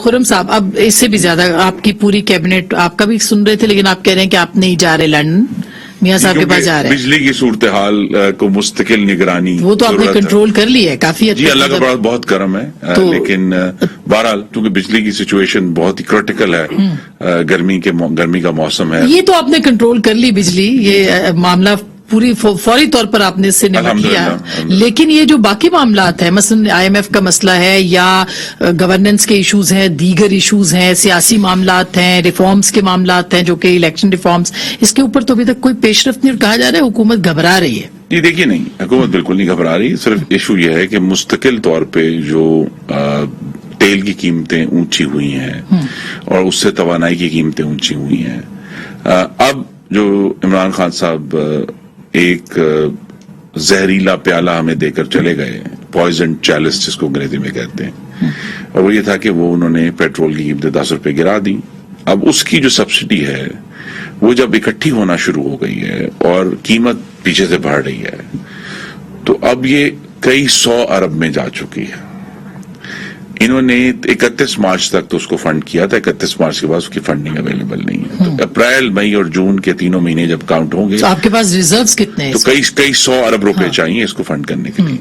خرم صاحب اب اس سے بھی زیادہ آپ کی پوری کیبنٹ آپ کا بھی سن رہے تھے، لیکن آپ کہہ رہے ہیں کہ آپ نہیں جا رہے لندن، میاں صاحب کے پاس جا رہے ہیں. بجلی کی صورتحال کو مستقل نگرانی وہ تو آپ نے کنٹرول کر لی ہے کافی. جی اللہ کا بہت کرم ہے، لیکن بہرحال چونکہ بجلی کی سچویشن بہت ہی کرٹیکل ہے، گرمی کا موسم ہے. یہ تو آپ نے کنٹرول کر لی بجلی، یہ معاملہ پوری فوری طور پر آپ نے اس سے نمٹ لیا. لیکن یہ جو باقی معاملات ہیں، مثلا آئی ایم ایف کا مسئلہ ہے یا گورننس کے ایشوز ہیں، دیگر ایشوز ہیں، سیاسی معاملات ہیں، ریفارمز کے معاملات ہیں جو کہ الیکشن ریفارمز، اس کے اوپر تو ابھی تک کوئی پیش رفت نہیں. کہا جا رہا ہے حکومت گھبرا رہی ہے. جی دیکھیے نہیں، حکومت بالکل نہیں گھبرا رہی. صرف ایشو یہ ہے کہ مستقل طور پہ جو تیل کی قیمتیں اونچی ہوئی ہیں اور اس سے توانائی کی قیمتیں اونچی ہوئی ہیں. اب جو عمران خان صاحب ایک زہریلا پیالہ ہمیں دے کر چلے گئے، پوائزن چیلس جس کو انگریزی میں کہتے ہیں، اور وہ یہ تھا کہ وہ انہوں نے پیٹرول کی قیمتیں 10 روپے گرا دی. اب اس کی جو سبسڈی ہے وہ جب اکٹھی ہونا شروع ہو گئی ہے اور قیمت پیچھے سے بڑھ رہی ہے تو اب یہ کئی 100 ارب میں جا چکی ہے. انہوں نے 31 مارچ تک تو اس کو فنڈ کیا تھا، 31 مارچ کے بعد اس کی فنڈنگ اویلیبل نہیں ہے. تو اپریل مئی اور جون کے تینوں مہینے جب کاؤنٹ ہوں گے تو آپ کے پاس ریزروز کتنے ہیں؟ تو کئی 100 ارب روپے چاہیے اس کو فنڈ کرنے کے لیے.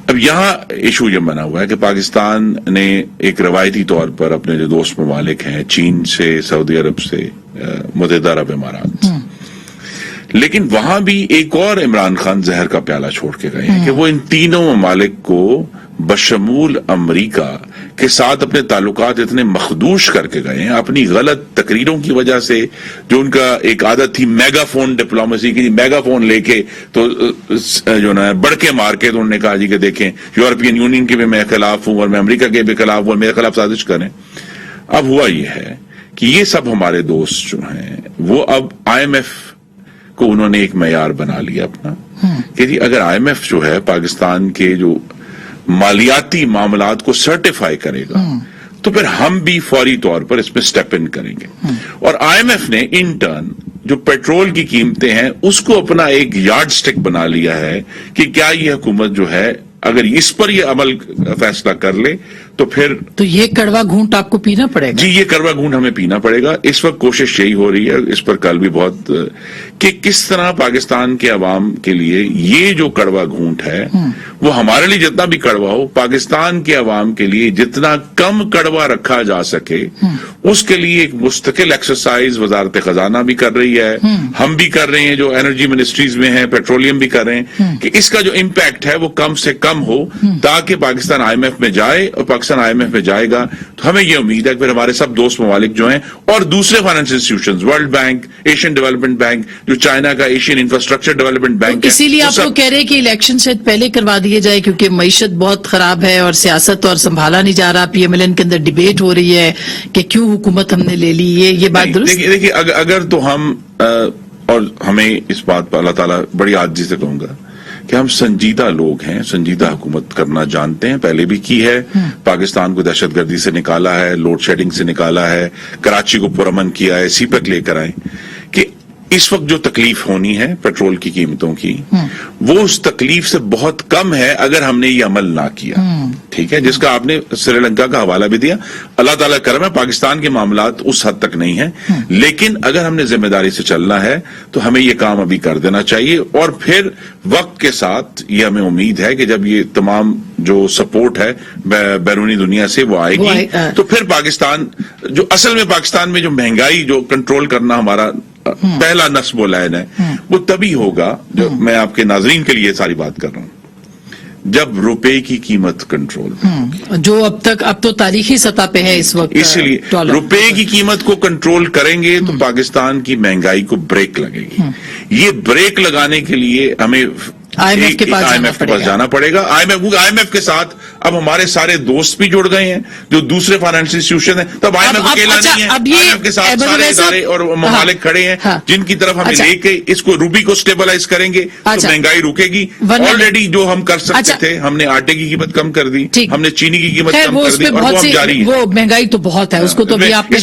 اب یہاں ایشو یہ بنا ہوا ہے کہ پاکستان نے ایک روایتی طور پر اپنے جو دوست ممالک ہیں، چین سے، سعودی عرب سے، متحدہ عرب امارات، لیکن وہاں بھی ایک اور عمران خان زہر کا پیالہ چھوڑ کے گئے ہیں کہ وہ ان تینوں ممالک کو بشمول امریکہ کے ساتھ اپنے تعلقات اتنے مخدوش کر کے گئے ہیں اپنی غلط تقریروں کی وجہ سے. جو ان کا ایک عادت تھی میگا فون ڈپلومیسی کی، میگا فون لے کے تو جو نا بڑھ کے مار کے، تو انہوں نے کہا جی کہ دیکھیں یورپین یونین کے بھی میں خلاف ہوں اور میں امریکہ کے بھی خلاف ہوں اور میرے خلاف سازش کریں. اب ہوا یہ ہے کہ یہ سب ہمارے دوست جو ہیں وہ اب آئی ایم ایف کو انہوں نے ایک معیار بنا لیا اپنا کہ جی اگر آئی ایم ایف جو ہے پاکستان کے جو مالیاتی معاملات کو سرٹیفائی کرے گا تو پھر ہم بھی فوری طور پر اس میں سٹیپ ان کریں گے. اور آئی ایم ایف نے ان ٹرن جو پیٹرول کی قیمتیں ہیں اس کو اپنا ایک یارڈ سٹک بنا لیا ہے کہ کیا یہ حکومت جو ہے اگر اس پر یہ عمل فیصلہ کر لے تو پھر تو یہ کڑوا گھونٹ آپ کو پینا پڑے گا. جی یہ کڑوا گھونٹ ہمیں پینا پڑے گا. اس وقت کوشش یہی ہو رہی ہے، اس پر کل بھی بہت، کہ کس طرح پاکستان کے عوام کے لیے یہ جو کڑوا گھونٹ ہے وہ ہمارے لیے جتنا بھی کڑوا ہو، پاکستان کے عوام کے لیے جتنا کم کڑوا رکھا جا سکے اس کے لیے ایک مستقل ایکسرسائز وزارت خزانہ بھی کر رہی ہے، ہم بھی کر رہے ہیں، جو انرجی منسٹریز میں ہیں، پیٹرولیم بھی کر رہے ہیں کہ اس کا جو امپیکٹ ہے وہ کم سے کم ہو تاکہ پاکستان آئی ایم ایف میں جائے. اور پاکستان آئی ایم ایف میں جائے گا تو ہمیں یہ امید ہے کہ پھر ہمارے سب دوست ممالک جو ہیں اور دوسرے financial institutions, world bank, Asian development bank, جو چائنا کا ایشین انفراسٹرکچر ڈیولپمنٹ بینک ہے، اسی لیے آپ لوگ کہہ رہے ہیں کہ الیکشن شاید پہلے کروا دیے جائے کیونکہ معیشت بہت خراب ہے اور سیاست اور سنبھالا نہیں جا رہا. پی ایم ایل این کے اندر ڈیبیٹ ہو رہی ہے کہ کیوں حکومت ہم نے لے لی. یہ بات درست؟ دیکھیے اگر تو ہم اور ہمیں اس بات پر اللہ تعالیٰ بڑی عاجزی سے کہوں گا کہ ہم سنجیدہ لوگ ہیں، سنجیدہ حکومت کرنا جانتے ہیں، پہلے بھی کی ہے. پاکستان کو دہشت گردی سے نکالا ہے، لوڈ شیڈنگ سے نکالا ہے، کراچی کو پرامن کیا ہے، سی پیک لے کر آئے. کہ اس وقت جو تکلیف ہونی ہے پیٹرول کی قیمتوں کی وہ اس تکلیف سے بہت کم ہے اگر ہم نے یہ عمل نہ کیا. ٹھیک ہے، جس کا آپ نے سری لنکا کا حوالہ بھی دیا. اللہ تعالیٰ کرم ہے پاکستان کے معاملات اس حد تک نہیں ہیں، لیکن اگر ہم نے ذمہ داری سے چلنا ہے تو ہمیں یہ کام ابھی کر دینا چاہیے. اور پھر وقت کے ساتھ یہ ہمیں امید ہے کہ جب یہ تمام جو سپورٹ ہے بیرونی دنیا سے وہ آئے گی تو پھر پاکستان جو اصل میں پاکستان میں جو مہنگائی جو کنٹرول کرنا ہمارا پہلا نصب و لائن ہے وہ تبھی ہوگا. جو میں آپ کے ناظرین کے لیے ساری بات کر رہا ہوں جب روپے کی قیمت کنٹرول جو اب تو تاریخی سطح پہ ہے اس وقت. اسی لیے روپے کی قیمت کو کنٹرول کریں گے تو پاکستان کی مہنگائی کو بریک لگے گی. یہ بریک لگانے کے لیے ہمیں آئی ایم ایف کے پاس جانا پڑے گا. آئی ایم ایف کے ساتھ اب ہمارے سارے دوست بھی جڑ گئے ہیں جو دوسرے فائنینشیل انسٹیٹیوشن ہیں. تب آئی ایم ایف اکیلا نہیں ہے، آئی ایم ایف کے ساتھ سارے ادارے اور ممالک کھڑے ہیں جن کی طرف ہمیں لے کے اس کو روپی کو سٹیبلائز کریں گے تو مہنگائی رکے گی. آلریڈی جو ہم کر سکتے تھے، ہم نے آٹے کی قیمت کم کر دی، ہم نے چینی کی قیمت کم کر دی اور وہ اب جاری ہے. وہ مہنگائی تو بہت ہے، اس کو تو بھی آپ نے